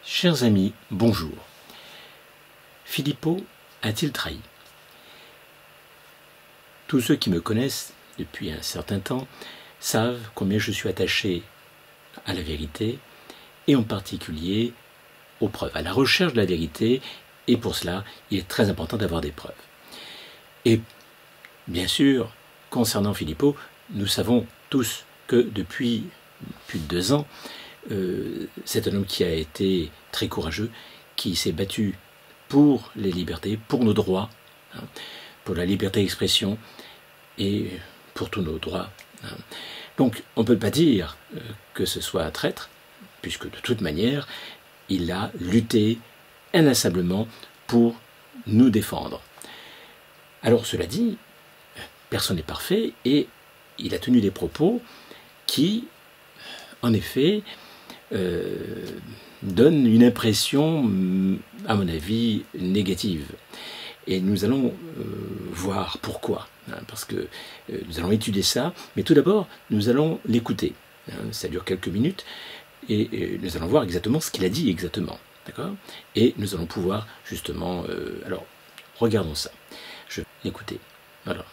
Chers amis, bonjour. Philippot a-t-il trahi? Tous ceux qui me connaissent depuis un certain temps savent combien je suis attaché à la vérité et en particulier aux preuves, à la recherche de la vérité, et pour cela, il est très important d'avoir des preuves. Et bien sûr, concernant Philippot, nous savons tous que depuis plus de 2 ans, c'est un homme qui a été très courageux, qui s'est battu pour les libertés, pour nos droits, pour la liberté d'expression et pour tous nos droits. Donc on ne peut pas dire que ce soit un traître, puisque de toute manière, il a lutté inlassablement pour nous défendre. Alors cela dit, personne n'est parfait et il a tenu des propos qui, en effet, donne une impression, à mon avis, négative. Et nous allons voir pourquoi. Parce que nous allons étudier ça, mais tout d'abord, nous allons l'écouter. Ça dure quelques minutes, et nous allons voir exactement ce qu'il a dit exactement. D'accord ? Et nous allons pouvoir, justement... alors, regardons ça. Je vais l'écouter. Voilà.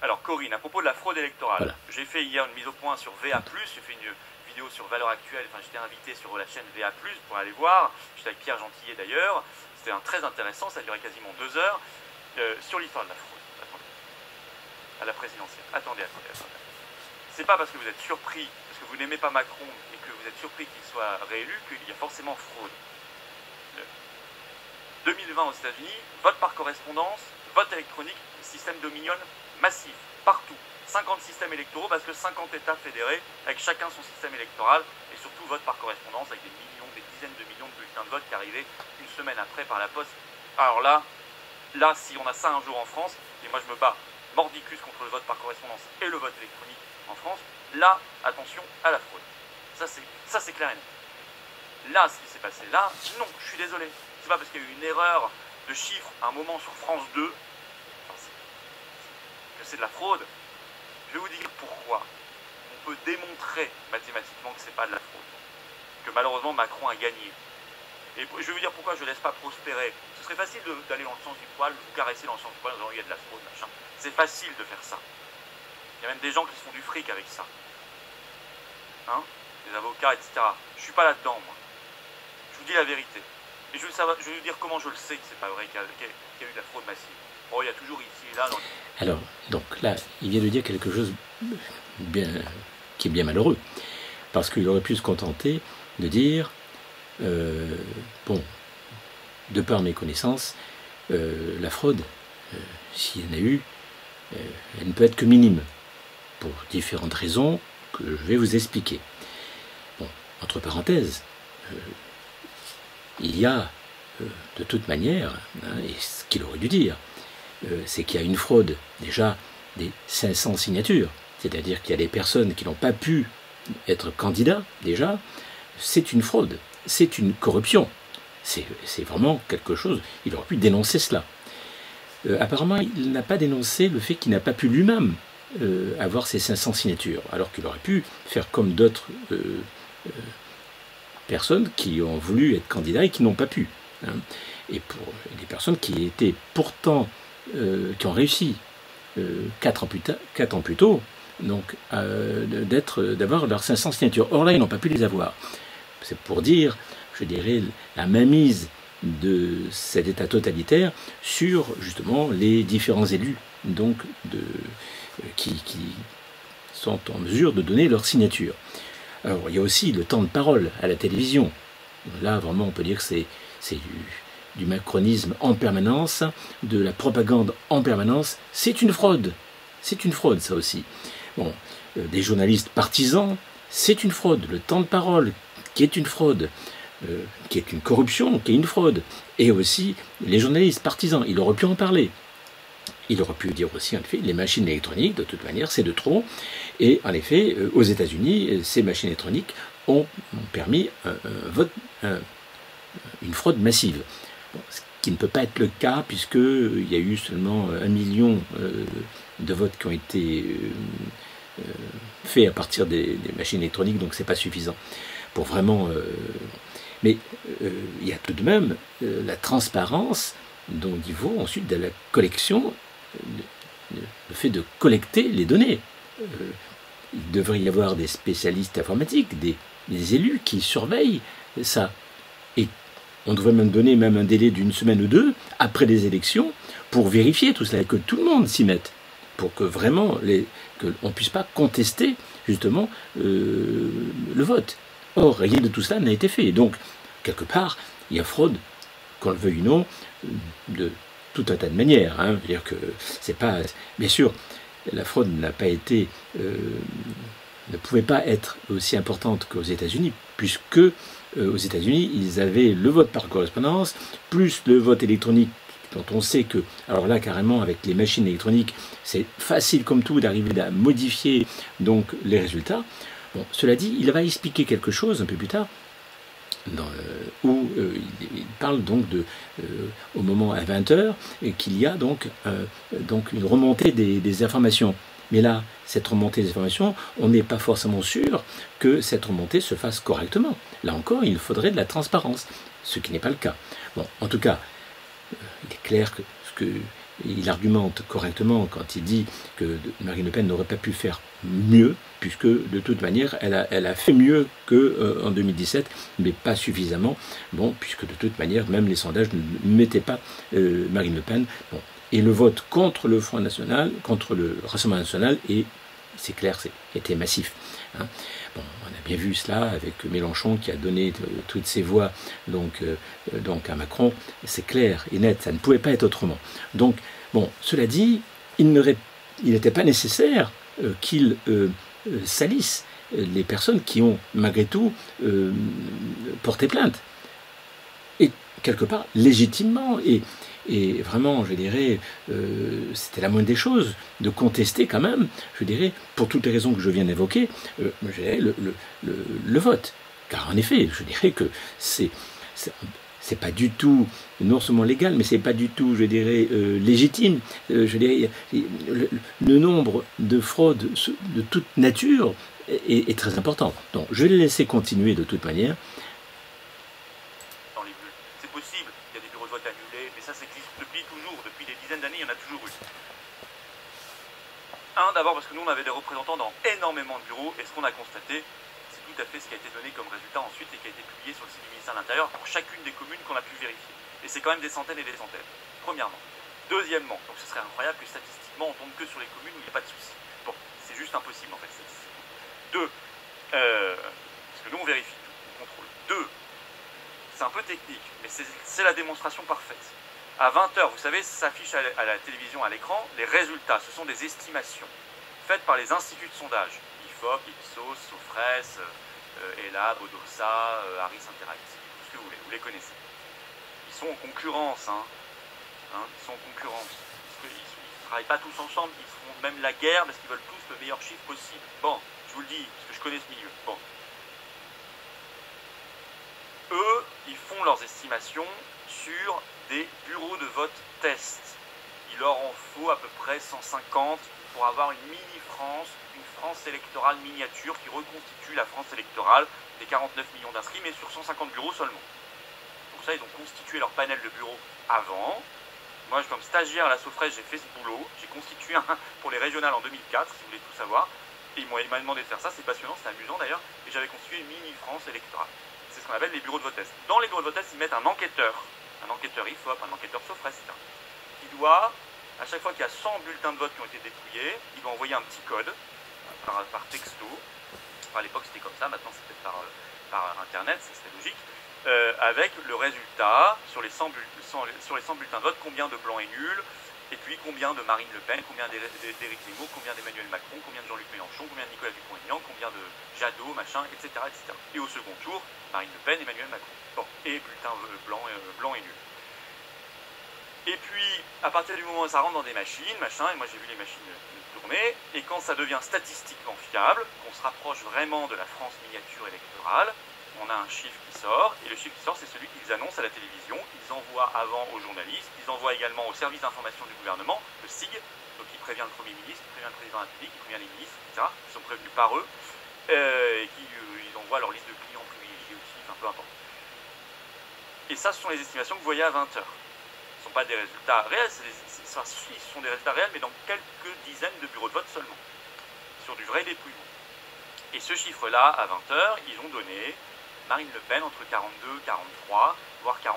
Alors, Corinne, à propos de la fraude électorale, voilà. J'ai fait hier une mise au point sur VA+, j'ai fait une vidéo sur Valeurs Actuelles, enfin j'étais invité sur la chaîne VA+, pour aller voir, j'étais avec Pierre Gentillet d'ailleurs, c'était très intéressant, ça a duré quasiment 2 heures, sur l'histoire de la fraude. Attendez. À la présidentielle. Attendez. C'est pas parce que vous êtes surpris, parce que vous n'aimez pas Macron, et que vous êtes surpris qu'il soit réélu, qu'il y a forcément fraude. 2020 aux États-Unis, vote par correspondance, vote électronique, système Dominion massif, partout. 50 systèmes électoraux parce que 50 États fédérés avec chacun son système électoral et surtout vote par correspondance avec des dizaines de millions de bulletins de vote qui arrivaient une semaine après par la poste. Alors là, si on a ça un jour en France, et moi je me bats mordicus contre le vote par correspondance et le vote électronique en France, là, attention à la fraude. Ça c'est clair et net. Là, ce qui s'est passé là, non, je suis désolé. C'est pas parce qu'il y a eu une erreur de chiffre à un moment sur France 2 que c'est de la fraude. Je vais vous dire pourquoi. On peut démontrer mathématiquement que c'est pas de la fraude. Que malheureusement Macron a gagné. Et je vais vous dire pourquoi je ne laisse pas prospérer. Ce serait facile d'aller dans le sens du poil, de vous caresser dans le sens du poil en disant il y a de la fraude, machin. C'est facile de faire ça. Il y a même des gens qui se font du fric avec ça. Hein? Des avocats, etc. Je suis pas là-dedans, moi. Je vous dis la vérité. Et je vais vous dire comment je le sais que c'est pas vrai qu'il y a eu de la fraude massive. Oh, il y a toujours ici et là. Alors, donc là, il vient de dire quelque chose qui est bien malheureux. Parce qu'il aurait pu se contenter de dire, bon, de par mes connaissances, la fraude, s'il y en a eu, elle ne peut être que minime, pour différentes raisons que je vais vous expliquer. Bon, entre parenthèses, il y a, de toute manière, et ce qu'il aurait dû dire, c'est qu'il y a une fraude, déjà, des 500 signatures, c'est-à-dire qu'il y a des personnes qui n'ont pas pu être candidats, déjà, c'est une fraude, c'est une corruption, c'est vraiment quelque chose, il aurait pu dénoncer cela. Apparemment, il n'a pas dénoncé le fait qu'il n'a pas pu lui-même avoir ces 500 signatures, alors qu'il aurait pu faire comme d'autres personnes qui ont voulu être candidats et qui n'ont pas pu. Et pour des personnes qui étaient pourtant, qui ont réussi 4 ans plus tôt, donc d'avoir leurs 500 signatures. Or là, ils n'ont pas pu les avoir. C'est pour dire, je dirais, la mainmise de cet État totalitaire sur justement les différents élus, donc qui sont en mesure de donner leur signature. Alors, il y a aussi le temps de parole à la télévision. Là, vraiment, on peut dire que c'est du macronisme en permanence, de la propagande en permanence. C'est une fraude. C'est une fraude, ça aussi. Bon, des journalistes partisans, c'est une fraude. Le temps de parole, qui est une fraude, qui est une corruption, qui est une fraude. Et aussi, les journalistes partisans, il aurait pu en parler. Il aurait pu dire aussi, en effet, les machines électroniques, de toute manière, c'est de trop. Et en effet, aux États-Unis, ces machines électroniques ont permis une fraude massive. Bon, ce qui ne peut pas être le cas, puisqu'il y a eu seulement 1 million de votes qui ont été faits à partir des machines électroniques, donc ce n'est pas suffisant pour vraiment Mais il y a tout de même la transparence au niveau ensuite de la collection, le fait de collecter les données. Il devrait y avoir des spécialistes informatiques, des élus qui surveillent ça. Et on devrait même donner même un délai d'une semaine ou deux après les élections pour vérifier tout cela et que tout le monde s'y mette, pour que vraiment qu'on ne puisse pas contester justement le vote. Or, rien de tout cela n'a été fait. Donc, quelque part, il y a fraude, qu'on le veuille ou non, de tout un tas de manières. Hein. Je veux dire que c'est pas, bien sûr, la fraude n'a pas été, ne pouvait pas être aussi importante qu'aux États-Unis, puisque aux États-Unis, ils avaient le vote par correspondance, plus le vote électronique, dont on sait que, alors là, carrément, avec les machines électroniques, c'est facile comme tout d'arriver à modifier donc les résultats. Bon, cela dit, il va expliquer quelque chose un peu plus tard, où il parle donc au moment à 20h, qu'il y a donc une remontée des informations. Mais là, cette remontée des informations, on n'est pas forcément sûr que cette remontée se fasse correctement. Là encore, il faudrait de la transparence, ce qui n'est pas le cas. Bon, en tout cas, il est clair il argumente correctement quand il dit que Marine Le Pen n'aurait pas pu faire mieux, puisque de toute manière, elle a fait mieux qu'en 2017, mais pas suffisamment, bon, puisque de toute manière, même les sondages ne mettaient pas Marine Le Pen. Bon. Et le vote contre le Front National, contre le Rassemblement National, et c'est clair, était massif. Hein. Bon, on a bien vu cela avec Mélenchon qui a donné toutes ses voix donc à Macron. C'est clair et net, ça ne pouvait pas être autrement. Donc, bon, cela dit, il n'était pas nécessaire qu'il salisse les personnes qui ont malgré tout porté plainte. Et quelque part, légitimement, et vraiment, je dirais, c'était la moindre des choses de contester quand même, je dirais, pour toutes les raisons que je viens d'évoquer, le vote. Car en effet, je dirais que c'est pas du tout, non seulement légal, mais c'est pas du tout, je dirais, légitime. Je dirais, le nombre de fraudes de toute nature est très important. Donc, je vais le laisser continuer de toute manière. D'abord parce que nous on avait des représentants dans énormément de bureaux et ce qu'on a constaté, c'est tout à fait ce qui a été donné comme résultat ensuite et qui a été publié sur le site du ministère de l'Intérieur pour chacune des communes qu'on a pu vérifier. Et c'est quand même des centaines et des centaines, premièrement. Deuxièmement, donc ce serait incroyable que statistiquement on tombe que sur les communes où il n'y a pas de souci. Bon, c'est juste impossible en fait statistiquement. Parce que nous on vérifie tout, on contrôle. C'est un peu technique, mais c'est la démonstration parfaite. À 20h, vous savez, s'affiche à la télévision, à l'écran, les résultats. Ce sont des estimations faites par les instituts de sondage. IFOP, Ipsos, Sofres, ELAB, Odoxa, Harris Interactive, tout ce que vous voulez, vous les connaissez. Ils sont en concurrence, ils sont en concurrence. Ils ne travaillent pas tous ensemble, ils feront même la guerre parce qu'ils veulent tous le meilleur chiffre possible. Bon, je vous le dis, parce que je connais ce milieu. Bon. Eux, ils font leurs estimations sur des bureaux de vote test. Il leur en faut à peu près 150 pour avoir une mini-France, une France électorale miniature qui reconstitue la France électorale des 49 millions d'inscrits, mais sur 150 bureaux seulement. Pour ça, ils ont constitué leur panel de bureaux avant. Moi, comme stagiaire à la Sofres, j'ai fait ce boulot. J'ai constitué un pour les régionales en 2004, si vous voulez tout savoir. Et il m'a demandé de faire ça, c'est passionnant, c'est amusant d'ailleurs. Et j'avais constitué une mini-France électorale. C'est ce qu'on appelle les bureaux de vote test. Dans les bureaux de vote test, ils mettent un enquêteur IFOP, un enquêteur Sofres, etc. qui doit, à chaque fois qu'il y a 100 bulletins de vote qui ont été dépouillés, il doit envoyer un petit code par texto. Enfin, à l'époque c'était comme ça, maintenant c'est peut-être par internet, c'est logique, avec le résultat sur les 100 bulletins de vote, combien de blancs et nuls, et puis combien de Marine Le Pen, combien d'Éric Zemmour, combien d'Emmanuel Macron, combien de Jean-Luc Mélenchon, combien de Nicolas Dupont-Aignan, combien de Jadot, machin, etc., etc. Et au second tour, Marine Le Pen, Emmanuel Macron. Bon, et bulletins blancs et nuls. Et puis, à partir du moment où ça rentre dans des machines, machin, et moi j'ai vu les machines tourner, et quand ça devient statistiquement fiable, qu'on se rapproche vraiment de la France miniature électorale, on a un chiffre qui sort, et le chiffre qui sort, c'est celui qu'ils annoncent à la télévision, qu'ils envoient avant aux journalistes, qu'ils envoient également au service d'information du gouvernement, le SIG, donc qui prévient le Premier ministre, qui prévient le Président de la République, qui prévient les ministres, etc., qui sont prévenus par eux, et qui ils envoient leur liste de clients privilégiés aussi, enfin peu importe. Et ça, ce sont les estimations que vous voyez à 20 heures. Ce ne sont pas des résultats réels, ce sont des résultats réels, mais dans quelques dizaines de bureaux de vote seulement, sur du vrai dépouillement. Et ce chiffre-là, à 20 heures, ils ont donné Marine Le Pen entre 42, 43, voire 41,5,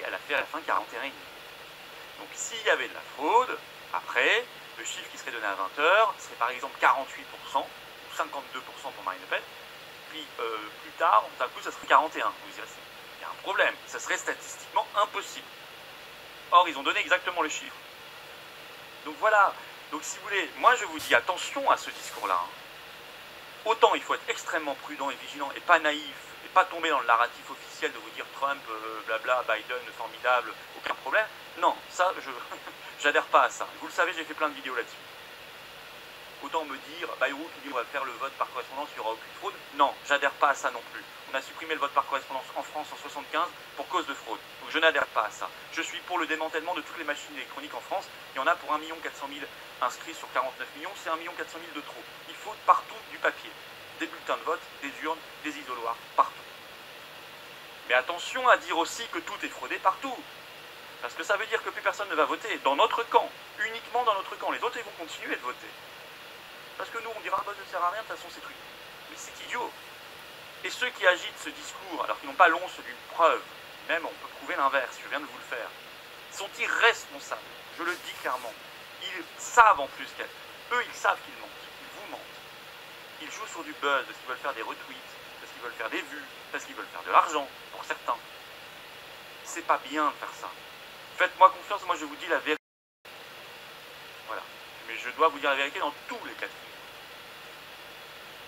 elle a fait à la fin 41,5. Donc s'il y avait de la fraude, après, le chiffre qui serait donné à 20 heures serait par exemple 48%, ou 52% pour Marine Le Pen, puis plus tard, d'un coup, ça serait 41. Vous direz, il y a un problème, ça serait statistiquement impossible. Or, ils ont donné exactement le chiffre. Donc voilà, donc si vous voulez, moi je vous dis attention à ce discours-là. Autant il faut être extrêmement prudent et vigilant et pas naïf, et pas tomber dans le narratif officiel de vous dire Trump, blabla, Biden, formidable, aucun problème. Non, ça, j'adhère pas à ça. Vous le savez, j'ai fait plein de vidéos là-dessus. Autant me dire, Bayrou qui dit on va faire le vote par correspondance, il n'y aura aucune fraude. Non, j'adhère pas à ça non plus. On a supprimé le vote par correspondance en France en 75 pour cause de fraude. Donc je n'adhère pas à ça. Je suis pour le démantèlement de toutes les machines électroniques en France. Il y en a pour 1 400 000 inscrits sur 49 millions, c'est 1 400 000 de trop. Il faut partout du papier. Des bulletins de vote, des urnes, des isoloirs, partout. Mais attention à dire aussi que tout est fraudé partout. Parce que ça veut dire que plus personne ne va voter dans notre camp, uniquement dans notre camp. Les autres, ils vont continuer de voter. Parce que nous, on dira, bah, ça ne sert à rien, de toute façon, c'est truc. Mais c'est idiot. Et ceux qui agitent ce discours, alors qu'ils n'ont pas l'once d'une preuve, même on peut prouver l'inverse, je viens de vous le faire, sont irresponsables. Je le dis clairement. Ils savent en plus qu'eux, ils savent qu'ils mentent. Ils vous mentent. Ils jouent sur du buzz, parce qu'ils veulent faire des retweets, parce qu'ils veulent faire des vues, parce qu'ils veulent faire de l'argent, pour certains. C'est pas bien de faire ça. Faites-moi confiance, moi je vous dis la vérité. Voilà. Mais je dois vous dire la vérité dans tous les cas de figure.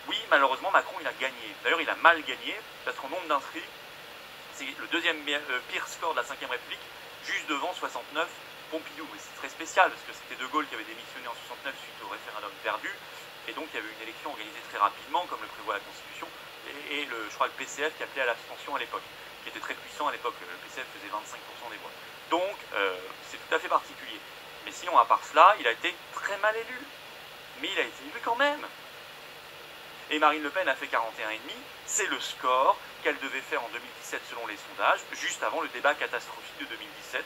Oui, malheureusement, Macron, il a gagné. D'ailleurs, il a mal gagné, parce qu'en nombre d'inscrits, c'est le deuxième pire score de la 5ème République, juste devant 69 Pompidou. Et c'est très spécial, parce que c'était De Gaulle qui avait démissionné en 69 suite au référendum perdu, et donc il y avait une élection organisée très rapidement, comme le prévoit la Constitution, et je crois le PCF qui appelait à l'abstention à l'époque, qui était très puissant à l'époque. Le PCF faisait 25% des voix. Donc, c'est tout à fait particulier. Mais sinon, à part cela, il a été très mal élu. Mais il a été élu quand même. Et Marine Le Pen a fait 41,5. C'est le score qu'elle devait faire en 2017 selon les sondages, juste avant le débat catastrophique de 2017,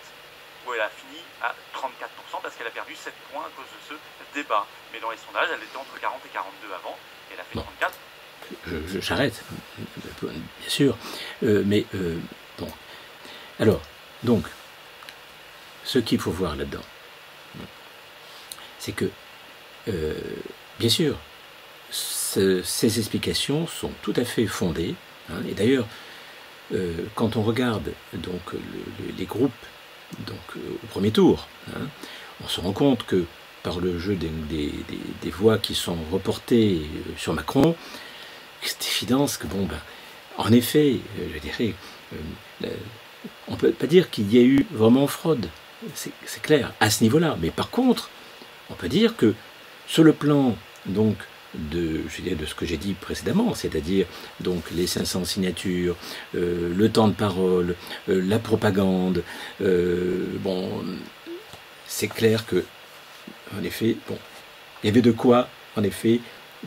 où elle a fini à 34% parce qu'elle a perdu 7 points à cause de ce débat. Mais dans les sondages, elle était entre 40 et 42 avant, et elle a fait 34. J'arrête, bien sûr. Bon. Alors, donc, ce qu'il faut voir là-dedans, c'est que, bien sûr, ces explications sont tout à fait fondées. Hein, et d'ailleurs, quand on regarde donc, les groupes donc, au premier tour, hein, on se rend compte que par le jeu des voix qui sont reportées sur Macron, c'est évident que, bon, ben, en effet, je dirais, on ne peut pas dire qu'il y ait eu vraiment fraude, c'est clair, à ce niveau-là. Mais par contre, on peut dire que sur le plan donc, de ce que j'ai dit précédemment, c'est-à-dire donc les 500 signatures, le temps de parole, la propagande, bon, c'est clair que, en effet, bon, il y avait de quoi, en effet,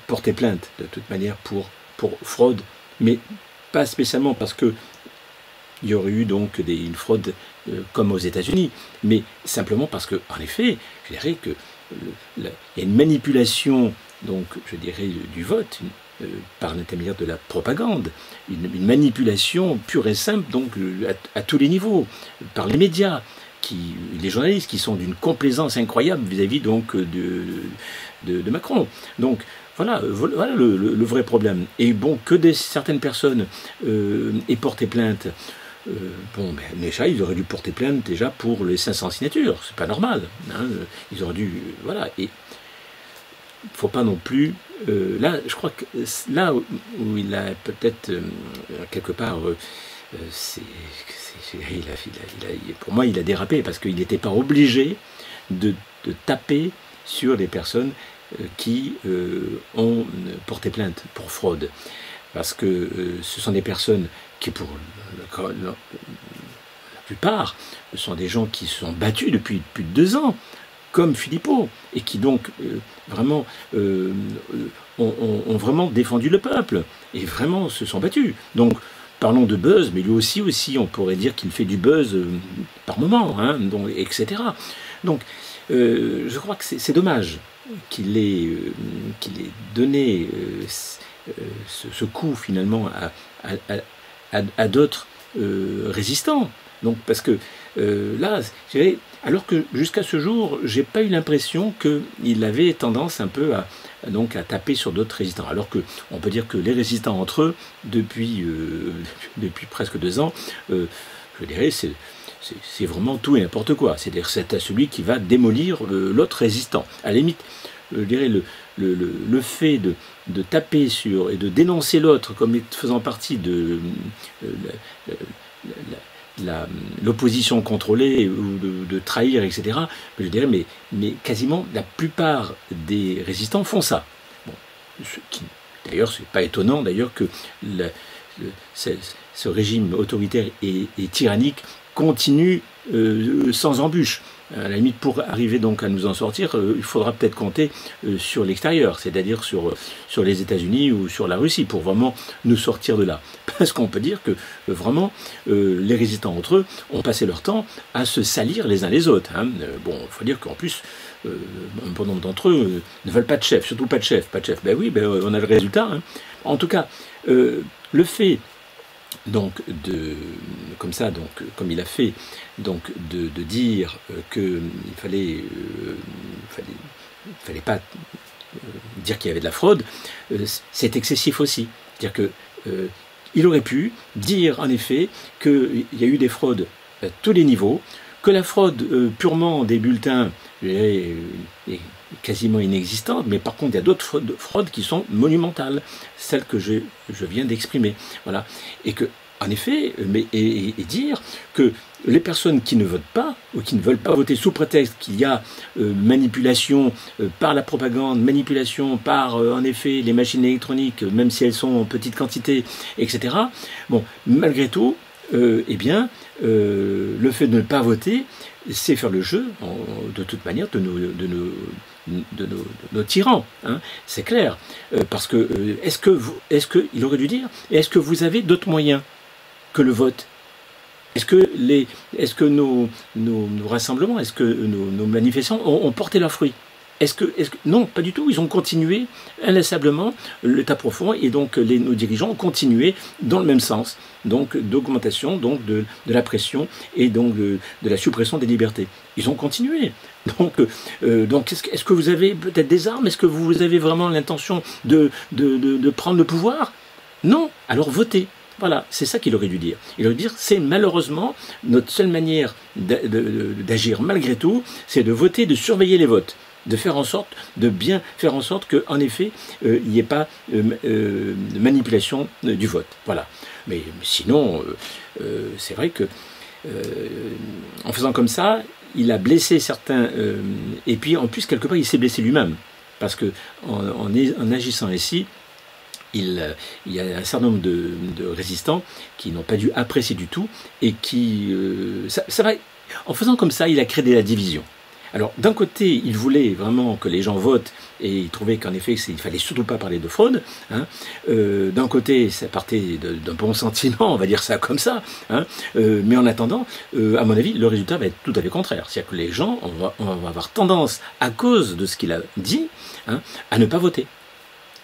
porter plainte de toute manière pour fraude, mais pas spécialement parce que il y aurait eu donc une fraude comme aux États-Unis, mais simplement parce que, en effet, je dirais que il y a une manipulation, donc, je dirais, du vote par l'intermédiaire de la propagande, une manipulation pure et simple, donc à tous les niveaux, par les médias, les journalistes qui sont d'une complaisance incroyable vis-à-vis donc de Macron. Donc voilà le vrai problème. Et bon, que certaines personnes aient porté plainte. Bon, ben, déjà, ils auraient dû porter plainte déjà pour les 500 signatures. C'est pas normal. Hein, ils auraient dû, voilà. Et il ne faut pas non plus. Là, je crois que là où il a peut-être quelque part, pour moi, il a dérapé parce qu'il n'était pas obligé de taper sur les personnes qui ont porté plainte pour fraude. Parce que ce sont des personnes qui, pour la plupart, sont des gens qui se sont battus depuis plus de 2 ans, comme Philippot, et qui donc vraiment ont vraiment défendu le peuple, et vraiment se sont battus. Donc, parlons de buzz, mais lui aussi, on pourrait dire qu'il fait du buzz par moment, hein, donc, etc. Donc, je crois que c'est dommage qu'il ait donné ce coup finalement à d'autres résistants. Donc, parce que là, alors que jusqu'à ce jour, j'ai pas eu l'impression qu'il avait tendance un peu à taper sur d'autres résistants. Alors que on peut dire que les résistants entre eux, depuis presque 2 ans, je dirais, c'est vraiment tout et n'importe quoi. C'est-à-dire c'est à celui qui va démolir l'autre résistant. À la limite, je dirais le fait de taper sur et de dénoncer l'autre comme faisant partie de l'opposition contrôlée ou de trahir, etc. Je dirais, mais quasiment la plupart des résistants font ça. Bon, d'ailleurs, c'est pas étonnant d'ailleurs que ce régime autoritaire et tyrannique continue sans embûche. À la limite, pour arriver donc à nous en sortir, il faudra peut-être compter sur l'extérieur, c'est-à-dire sur les États-Unis ou sur la Russie, pour vraiment nous sortir de là. Parce qu'on peut dire que vraiment, les résistants entre eux ont passé leur temps à se salir les uns les autres. Hein. Bon, il faut dire qu'en plus, un bon nombre d'entre eux ne veulent pas de chef, surtout pas de chef. Ben oui, on a le résultat. Hein. En tout cas, le fait donc comme il a fait, donc de dire qu'il fallait pas dire qu'il y avait de la fraude, c'est excessif aussi. C'est-à-dire que il aurait pu dire en effet qu'il y a eu des fraudes à tous les niveaux, que la fraude purement des bulletins est quasiment inexistante, mais par contre il y a d'autres fraudes qui sont monumentales, celles que je viens d'exprimer. Voilà. Et que, en effet, et dire que les personnes qui ne votent pas, ou qui ne veulent pas voter sous prétexte qu'il y a manipulation par la propagande, manipulation par, en effet, les machines électroniques, même si elles sont en petite quantité, etc. Bon, malgré tout, le fait de ne pas voter, c'est faire le jeu, de toute manière, de nos tyrans, hein, c'est clair. Parce que, il aurait dû dire, est-ce que vous avez d'autres moyens que le vote? Est-ce que nos rassemblements, est-ce que nos manifestants ont porté leurs fruits? Non, pas du tout. Ils ont continué inlassablement l'état profond et donc nos dirigeants ont continué dans le même sens, donc d'augmentation donc de la pression et donc de la suppression des libertés. Ils ont continué. Donc est-ce que vous avez peut-être des armes? Est-ce que vous avez vraiment l'intention de prendre le pouvoir? Non. Alors votez. Voilà, c'est ça qu'il aurait dû dire. Il aurait dû dire, c'est malheureusement notre seule manière d'agir malgré tout, c'est de voter, de surveiller les votes, de bien faire en sorte qu'en effet, il n'y ait pas de manipulation du vote. Voilà. Mais sinon, c'est vrai que en faisant comme ça, il a blessé certains, et puis en plus, quelque part, il s'est blessé lui-même. Parce que en agissant ainsi, il y a un certain nombre de résistants qui n'ont pas dû apprécier du tout et qui, en faisant comme ça, il a créé de la division. Alors, d'un côté, il voulait vraiment que les gens votent et il trouvait qu'en effet, il fallait surtout pas parler de fraude. Hein. D'un côté, ça partait d'un bon sentiment, on va dire ça comme ça. Hein. Mais en attendant, à mon avis, le résultat va être tout à fait contraire. C'est-à-dire que les gens, on va avoir tendance, à cause de ce qu'il a dit, hein, à ne pas voter.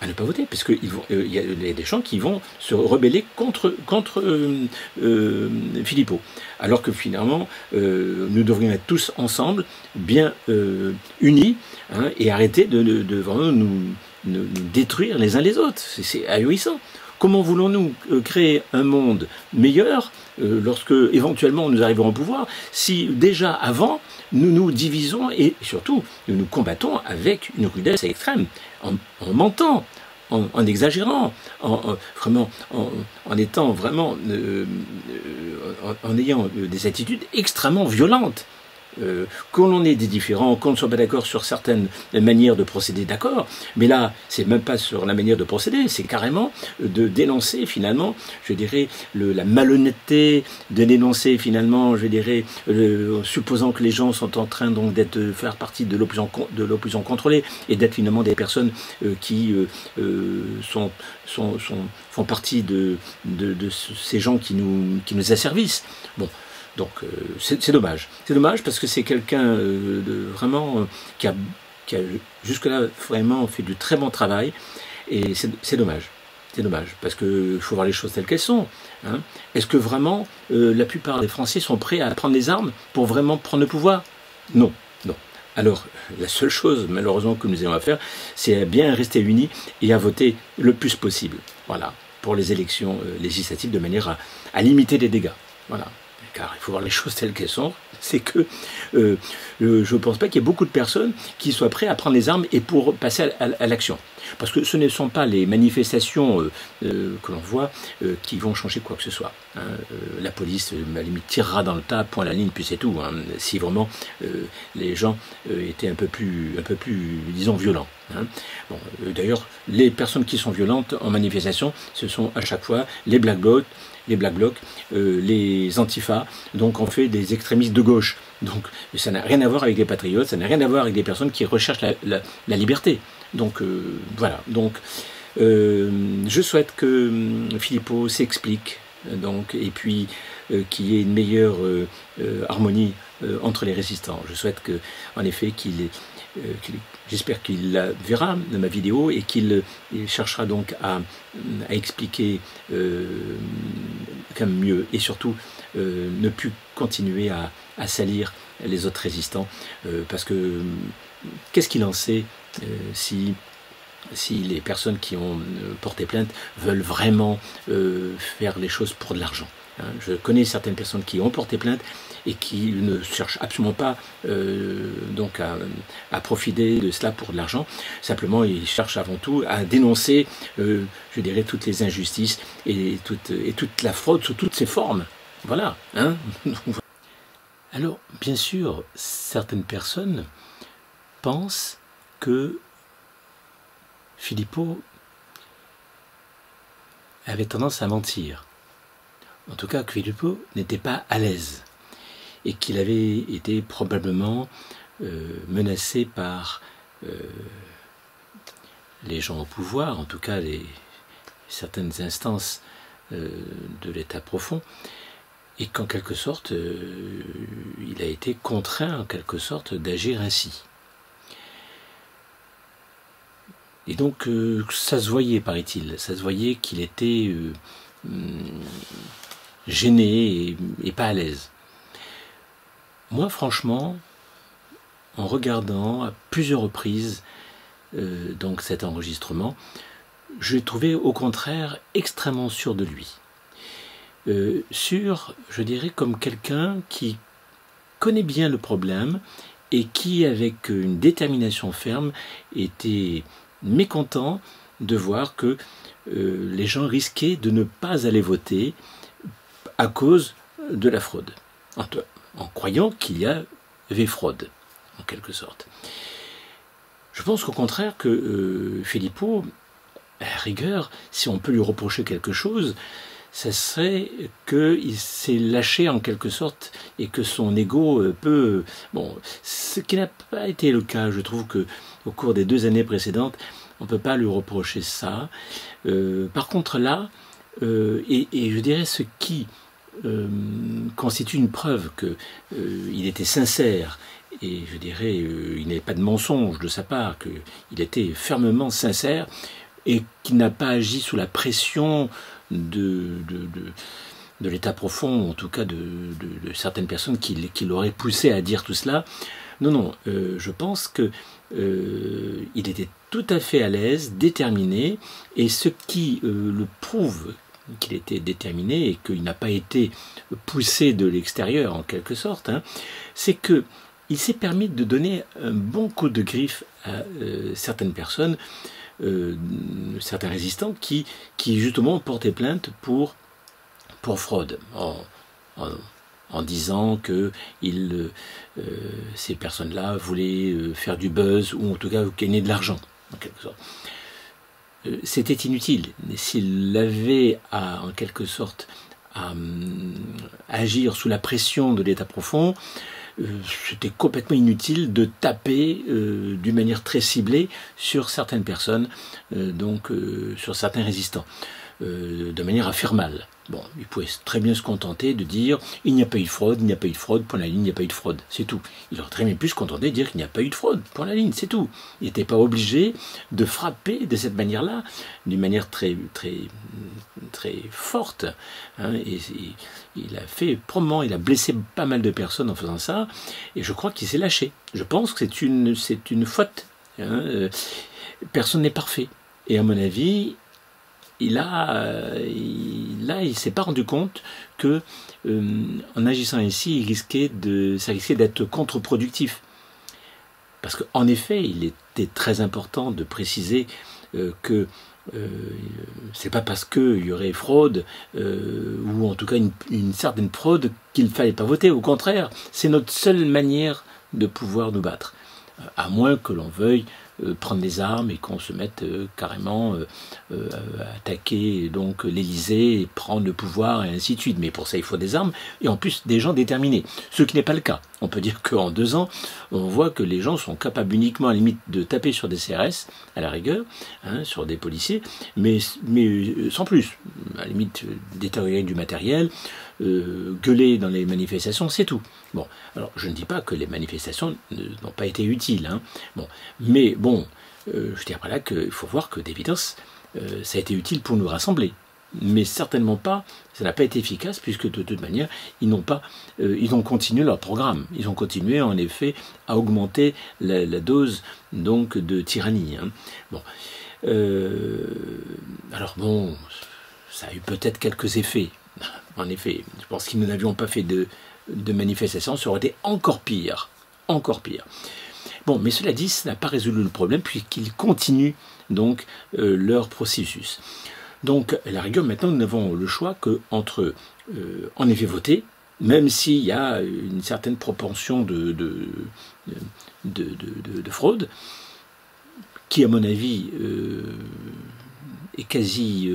À ne pas voter, parce qu'il y a des gens qui vont se rebeller contre Philippot. Alors que finalement, nous devrions être tous ensemble, bien unis, hein, et arrêter de vraiment nous détruire les uns les autres. C'est ahurissant. Comment voulons-nous créer un monde meilleur lorsque éventuellement nous arriverons au pouvoir si déjà avant nous nous divisons et surtout nous nous combattons avec une rudesse extrême, en mentant, en exagérant, en ayant des attitudes extrêmement violentes. qu'on en ait des différends, qu'on ne soit pas d'accord sur certaines manières de procéder, d'accord, mais là, c'est même pas sur la manière de procéder, c'est carrément de dénoncer finalement, je dirais, la malhonnêteté, de dénoncer finalement, je dirais, supposant que les gens sont en train donc d'être faire partie de l'opposition contrôlée et d'être finalement des personnes qui font partie de ces gens qui nous asservissent. Bon. Donc c'est dommage. C'est dommage parce que c'est quelqu'un vraiment qui a jusque-là vraiment fait du très bon travail. Et c'est dommage. C'est dommage parce qu'il faut voir les choses telles qu'elles sont. Hein. Est-ce que vraiment la plupart des Français sont prêts à prendre les armes pour vraiment prendre le pouvoir? Non. Non. Alors, la seule chose, malheureusement, que nous ayons à faire, c'est à bien rester unis et à voter le plus possible. Voilà. Pour les élections législatives, de manière à limiter les dégâts. Voilà. Car il faut voir les choses telles qu'elles sont, c'est que je ne pense pas qu'il y ait beaucoup de personnes qui soient prêtes à prendre les armes et pour passer à l'action. Parce que ce ne sont pas les manifestations que l'on voit qui vont changer quoi que ce soit. Hein. La police, à la limite, tirera dans le tas, point la ligne, puis c'est tout. Hein. Si vraiment les gens étaient un peu plus, disons, violents. Hein. Bon, d'ailleurs, les personnes qui sont violentes en manifestation, ce sont à chaque fois les Black Blocs, les Antifa, donc on fait des extrémistes de gauche. Donc ça n'a rien à voir avec les patriotes, ça n'a rien à voir avec des personnes qui recherchent la liberté. Donc voilà. Donc je souhaite que Philippot s'explique, donc et puis qu'il y ait une meilleure harmonie entre les résistants. Je souhaite que, en effet, j'espère qu'il la verra de ma vidéo et qu'il cherchera donc à expliquer comme mieux et surtout ne plus continuer à salir les autres résistants parce que qu'est-ce qu'il en sait si les personnes qui ont porté plainte veulent vraiment faire les choses pour de l'argent. Hein. Je connais certaines personnes qui ont porté plainte et qui ne cherchent absolument pas donc à profiter de cela pour de l'argent. Simplement, ils cherchent avant tout à dénoncer, je dirais, toutes les injustices et toute la fraude sous toutes ses formes. Voilà. Hein. Alors, bien sûr, certaines personnes pensent que Philippot avait tendance à mentir. En tout cas, que Philippot n'était pas à l'aise et qu'il avait été probablement menacé par les gens au pouvoir, en tout cas certaines instances de l'État profond, et qu'en quelque sorte, il a été contraint en quelque sorte d'agir ainsi. Et donc, ça se voyait, paraît-il, ça se voyait qu'il était gêné et pas à l'aise. Moi, franchement, en regardant à plusieurs reprises donc cet enregistrement, je l'ai trouvé au contraire extrêmement sûr de lui. Sûr, je dirais, comme quelqu'un qui connaît bien le problème et qui, avec une détermination ferme, était mécontent de voir que les gens risquaient de ne pas aller voter à cause de la fraude, en croyant qu'il y avait fraude, en quelque sorte. Je pense qu'au contraire que Philippot, à la rigueur, si on peut lui reprocher quelque chose, ça serait qu'il s'est lâché en quelque sorte et que son ego peut... Bon, ce qui n'a pas été le cas, je trouve qu'au cours des 2 années précédentes, on ne peut pas lui reprocher ça. Par contre là, et je dirais ce qui constitue une preuve qu'il était sincère, et je dirais il n'y avait pas de mensonge de sa part, qu'il était fermement sincère et qu'il n'a pas agi sous la pression de l'état profond, en tout cas de certaines personnes qui l'auraient poussé à dire tout cela. Non, non, je pense que il était tout à fait à l'aise, déterminé, et ce qui le prouve qu'il était déterminé et qu'il n'a pas été poussé de l'extérieur en quelque sorte, hein, c'est que il s'est permis de donner un bon coup de griffe à certaines personnes, certains résistants qui justement portaient plainte pour fraude, en en disant que ces personnes-là voulaient faire du buzz ou en tout cas gagner de l'argent, en quelque sorte. C'était inutile. S'il avait en quelque sorte à agir sous la pression de l'état profond, c'était complètement inutile de taper d'une manière très ciblée sur certaines personnes, sur certains résistants, de manière à faire mal. Bon, il pouvait très bien se contenter de dire « il n'y a pas eu de fraude, il n'y a pas eu de fraude, point la ligne, il n'y a pas eu de fraude », c'est tout. Il aurait très bien pu se contenter de dire qu'il n'y a pas eu de fraude, point la ligne, c'est tout. Il n'était pas obligé de frapper de cette manière-là, d'une manière très, très, très forte. Hein, et il a fait probablement, il a blessé pas mal de personnes en faisant ça, et je crois qu'il s'est lâché. Je pense que c'est une faute. Hein, personne n'est parfait. Et à mon avis, il s'est pas rendu compte que, en agissant ainsi, ça risquait d'être contre-productif. Parce qu'en effet, il était très important de préciser que c'est pas parce qu'il y aurait fraude, ou en tout cas une certaine fraude, qu'il ne fallait pas voter. Au contraire, c'est notre seule manière de pouvoir nous battre. À moins que l'on veuille prendre des armes et qu'on se mette carrément à attaquer donc l'Élysée, prendre le pouvoir et ainsi de suite. Mais pour ça, il faut des armes et en plus des gens déterminés. Ce qui n'est pas le cas. On peut dire qu'en 2 ans, on voit que les gens sont capables uniquement à la limite de taper sur des CRS, à la rigueur, hein, sur des policiers, mais sans plus. À la limite, détériorer du matériel, gueuler dans les manifestations, c'est tout. Bon, alors je ne dis pas que les manifestations n'ont pas été utiles, hein. Bon, mais bon, je dirais par là qu'il faut voir que d'évidence, ça a été utile pour nous rassembler. Mais certainement pas, ça n'a pas été efficace puisque de toute manière, ils ont continué leur programme. Ils ont continué en effet à augmenter la dose donc de tyrannie. Hein. Bon, alors bon, ça a eu peut-être quelques effets. En effet, je pense que si nous n'avions pas fait de manifestation, ça aurait été encore pire. Encore pire. Bon, mais cela dit, ça n'a pas résolu le problème puisqu'ils continuent donc leur processus. Donc, à la rigueur, maintenant, nous n'avons le choix qu'entre, en effet, voter, même s'il y a une certaine propension de fraude, qui, à mon avis, est quasi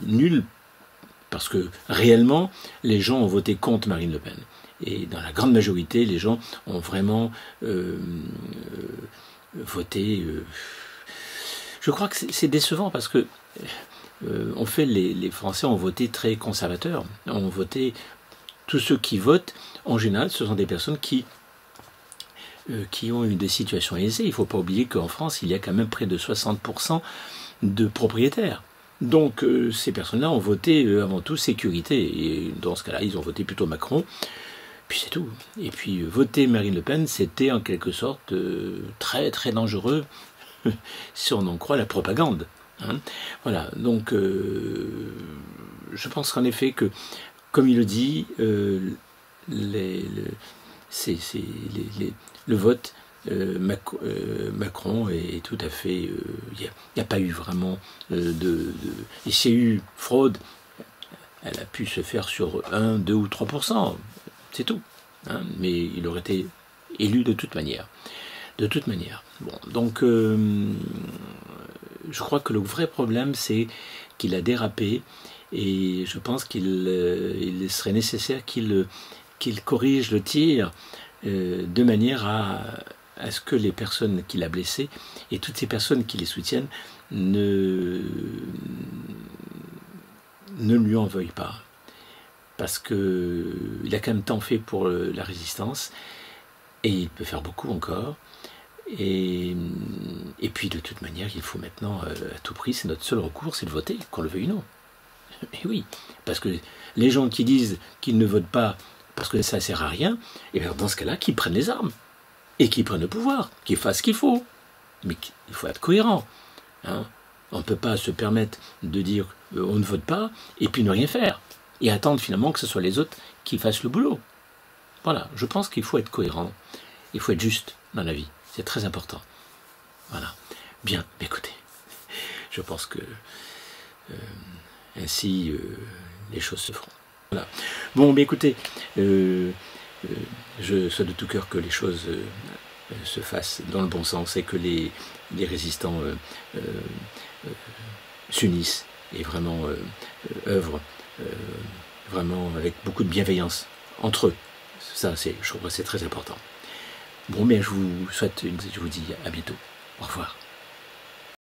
nulle, parce que réellement, les gens ont voté contre Marine Le Pen. Et dans la grande majorité, les gens ont vraiment voté. Je crois que c'est décevant parce que les Français ont voté très conservateurs. Ont voté, tous ceux qui votent, en général, ce sont des personnes qui ont eu des situations aisées. Il ne faut pas oublier qu'en France, il y a quand même près de 60% de propriétaires. Donc ces personnes-là ont voté avant tout sécurité. Et dans ce cas-là, ils ont voté plutôt Macron. Puis c'est tout. Et puis voter Marine Le Pen, c'était en quelque sorte très très dangereux, si on en croit la propagande. Hein. Voilà, donc je pense qu'en effet que, comme il le dit, le vote Macron est tout à fait... Il n'y a pas eu vraiment et s'il y a eu fraude, elle a pu se faire sur 1, 2 ou 3%, c'est tout. Hein, mais il aurait été élu de toute manière. De toute manière. Bon, donc... je crois que le vrai problème, c'est qu'il a dérapé et je pense qu'il serait nécessaire qu'il corrige le tir de manière à ce que les personnes qu'il a blessées et toutes ces personnes qui les soutiennent ne lui en veuillent pas. Parce qu'il a quand même tant fait pour la résistance et il peut faire beaucoup encore. Et puis de toute manière, il faut maintenant, à tout prix, c'est notre seul recours, c'est de voter, qu'on le veuille ou non. Mais oui, parce que les gens qui disent qu'ils ne votent pas parce que ça ne sert à rien, et bien dans ce cas-là, qu'ils prennent les armes, et qu'ils prennent le pouvoir, qu'ils fassent ce qu'il faut. Mais il faut être cohérent. Hein. On ne peut pas se permettre de dire on ne vote pas, et puis ne rien faire, et attendre finalement que ce soit les autres qui fassent le boulot. Voilà, je pense qu'il faut être cohérent, il faut être juste dans la vie. C'est très important. Voilà. Bien, écoutez, je pense que ainsi les choses se feront. Voilà. Bon, mais écoutez, je souhaite de tout cœur que les choses se fassent dans le bon sens et que les résistants s'unissent et vraiment œuvrent vraiment avec beaucoup de bienveillance entre eux. Ça, je trouve que c'est très important. Bon, mais je vous dis à bientôt. Au revoir.